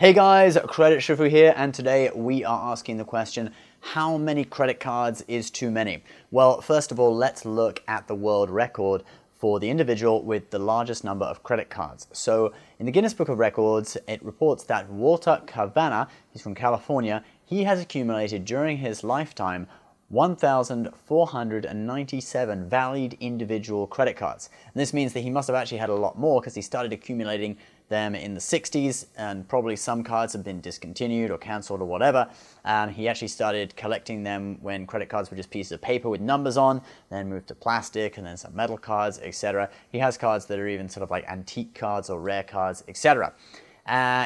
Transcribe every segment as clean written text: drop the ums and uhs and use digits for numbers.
Hey guys, Credit Shifu here, and today we are asking the question, how many credit cards is too many? Well, first of all, let's look at the world record for the individual with the largest number of credit cards. So in the Guinness Book of Records, it reports that Walter Cavanagh, he's from California, he has accumulated during his lifetime 1,497 valid individual credit cards. And this means that he must have actually had a lot more because he started accumulating them in the 60s, and probably some cards have been discontinued or cancelled or whatever. He actually started collecting them when credit cards were just pieces of paper with numbers on, then moved to plastic and then some metal cards, etc. He has cards that are even sort of like antique cards or rare cards, etc.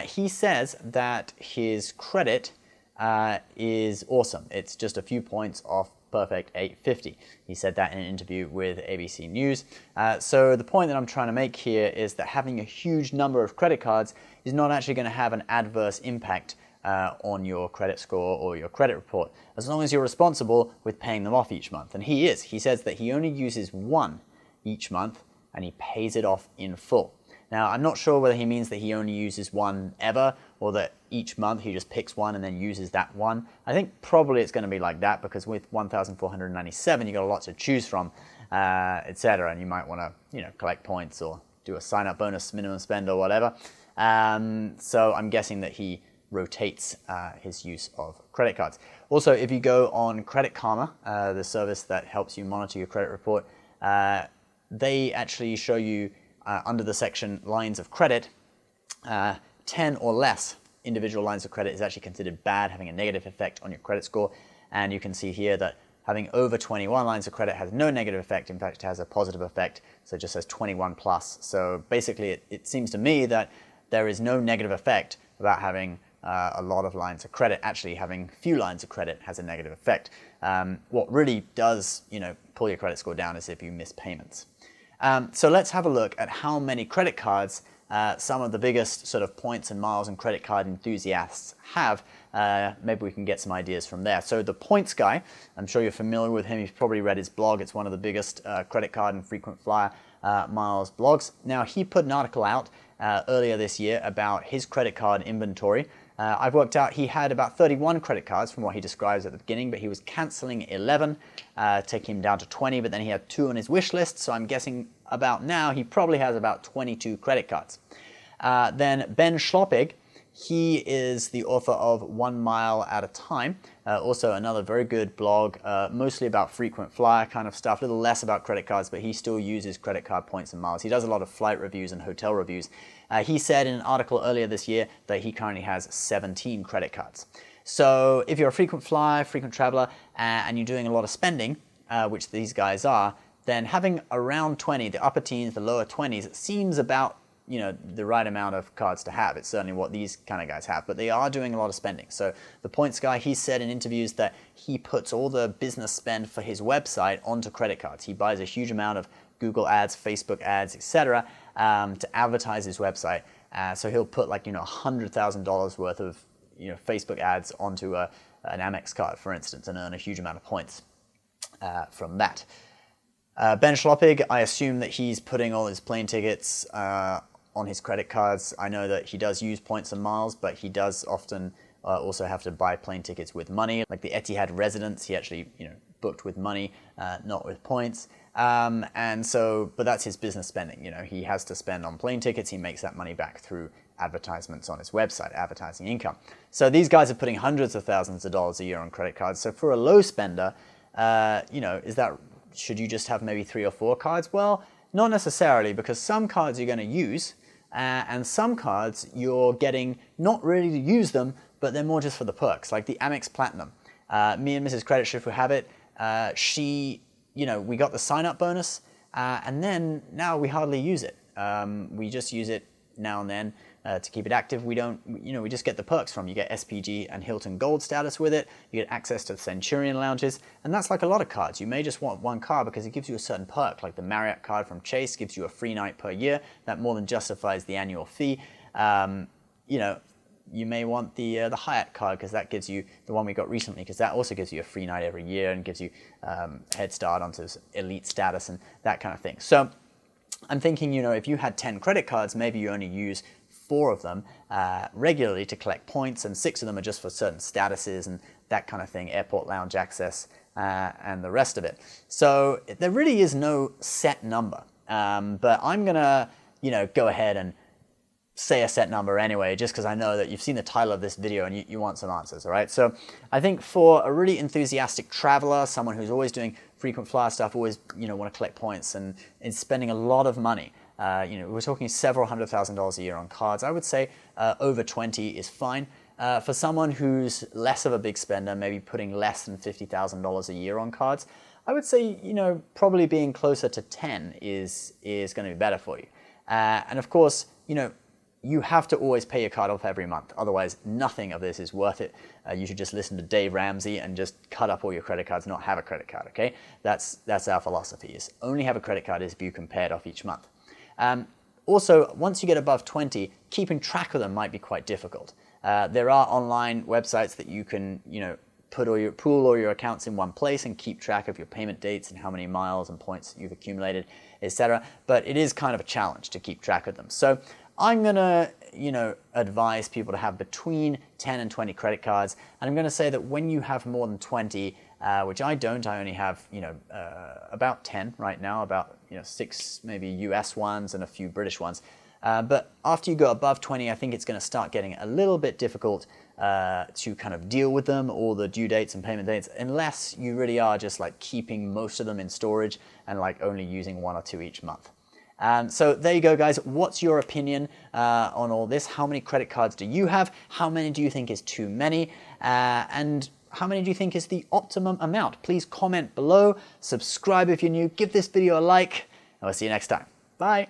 He says that his credit is awesome. It's just a few points off perfect 850. He said that in an interview with ABC News. So the point that I'm trying to make here is that having a huge number of credit cards is not actually going to have an adverse impact on your credit score or your credit report, as long as you're responsible with paying them off each month. And he is. He says that he only uses one each month and he pays it off in full. Now, I'm not sure whether he means that he only uses one ever, or that each month he just picks one and then uses that one. I think probably it's going to be like that, because with 1,497, you've got a lot to choose from, etc. And you might want to, collect points or do a sign-up bonus, minimum spend, or whatever. So I'm guessing that he rotates his use of credit cards. Also, if you go on Credit Karma, the service that helps you monitor your credit report, they actually show you under the section lines of credit, 10 or less individual lines of credit is actually considered bad, having a negative effect on your credit score. And you can see here that having over 21 lines of credit has no negative effect. In fact, it has a positive effect. So it just says 21 plus. So basically, it seems to me that there is no negative effect about having a lot of lines of credit. Actually, having few lines of credit has a negative effect. What really does, pull your credit score down is if you miss payments. So let's have a look at how many credit cards some of the biggest sort of points and miles and credit card enthusiasts have. Maybe we can get some ideas from there. So the Points Guy, I'm sure you're familiar with him. You've probably read his blog. It's one of the biggest credit card and frequent flyer miles blogs. Now, he put an article out earlier this year about his credit card inventory. I've worked out he had about 31 credit cards from what he describes at the beginning, but he was canceling 11, taking him down to 20, but then he had 2 on his wish list, so I'm guessing about now he probably has about 22 credit cards. Then Ben Schloppig, he is the author of 1 Mile at a Time, also another very good blog, mostly about frequent flyer kind of stuff, a little less about credit cards, but he still uses credit card points and miles. He does a lot of flight reviews and hotel reviews. He said in an article earlier this year that he currently has 17 credit cards. So if you're a frequent flyer, frequent traveler, and you're doing a lot of spending, which these guys are, then having around 20, the upper teens, the lower 20s, seems about the right amount of cards to have. It's certainly what these kind of guys have, but they are doing a lot of spending. So the Points Guy, he said in interviews that he puts all the business spend for his website onto credit cards. He buys a huge amount of Google ads, Facebook ads, etc. To advertise his website. So he'll put like $100,000 worth of Facebook ads onto an Amex card, for instance, and earn a huge amount of points from that. Ben Schloppig, I assume that he's putting all his plane tickets on his credit cards. I know that he does use points and miles, but he does often also have to buy plane tickets with money. Like the Etihad Residence, he actually booked with money, not with points. But that's his business spending. He has to spend on plane tickets. He makes that money back through advertisements on his website, advertising income. So these guys are putting hundreds of thousands of dollars a year on credit cards. So for a low spender, should you just have maybe 3 or 4 cards? Well, not necessarily, because some cards you're going to use, and some cards you're getting not really to use them, but they're more just for the perks, like the Amex Platinum. Me and Mrs. Credit Shifu have it. We got the sign-up bonus, and then now we hardly use it. We just use it now and then to keep it active. We don't, we just get the perks from. You get SPG and Hilton Gold status with it. You get access to the Centurion lounges, and that's like a lot of cards. You may just want one card because it gives you a certain perk, like the Marriott card from Chase gives you a free night per year. That more than justifies the annual fee. You may want the Hyatt card because that gives you the one we got recently, because that also gives you a free night every year and gives you head start onto elite status and that kind of thing. So I'm thinking, if you had 10 credit cards, maybe you only use 4 of them regularly to collect points, and 6 of them are just for certain statuses and that kind of thing, airport lounge access and the rest of it. So there really is no set number, but I'm gonna, go ahead and say a set number anyway, just because I know that you've seen the title of this video and you want some answers, all right? So I think for a really enthusiastic traveler, someone who's always doing frequent flyer stuff, always want to collect points and is spending a lot of money, we're talking several $100,000s a year on cards, I would say over 20 is fine. For someone who's less of a big spender, maybe putting less than $50,000 a year on cards, I would say, probably being closer to 10 is going to be better for you. And of course, you have to always pay your card off every month. Otherwise, nothing of this is worth it. You should just listen to Dave Ramsey and just cut up all your credit cards, not have a credit card, okay? That's our philosophy, is only have a credit card if you can pay it off each month. Also, once you get above 20, keeping track of them might be quite difficult. There are online websites that you can, pool all your accounts in one place and keep track of your payment dates and how many miles and points you've accumulated, etc. But it is kind of a challenge to keep track of them. So I'm gonna, advise people to have between 10 and 20 credit cards. And I'm gonna say that when you have more than 20, which I don't, I only have, about 10 right now, about, 6 maybe US ones and a few British ones. But after you go above 20, I think it's going to start getting a little bit difficult to kind of deal with them, all the due dates and payment dates, unless you really are just like keeping most of them in storage and like only using 1 or 2 each month. So there you go, guys. What's your opinion on all this? How many credit cards do you have? How many do you think is too many? And how many do you think is the optimum amount? Please comment below, subscribe if you're new, give this video a like, and we'll see you next time. Bye.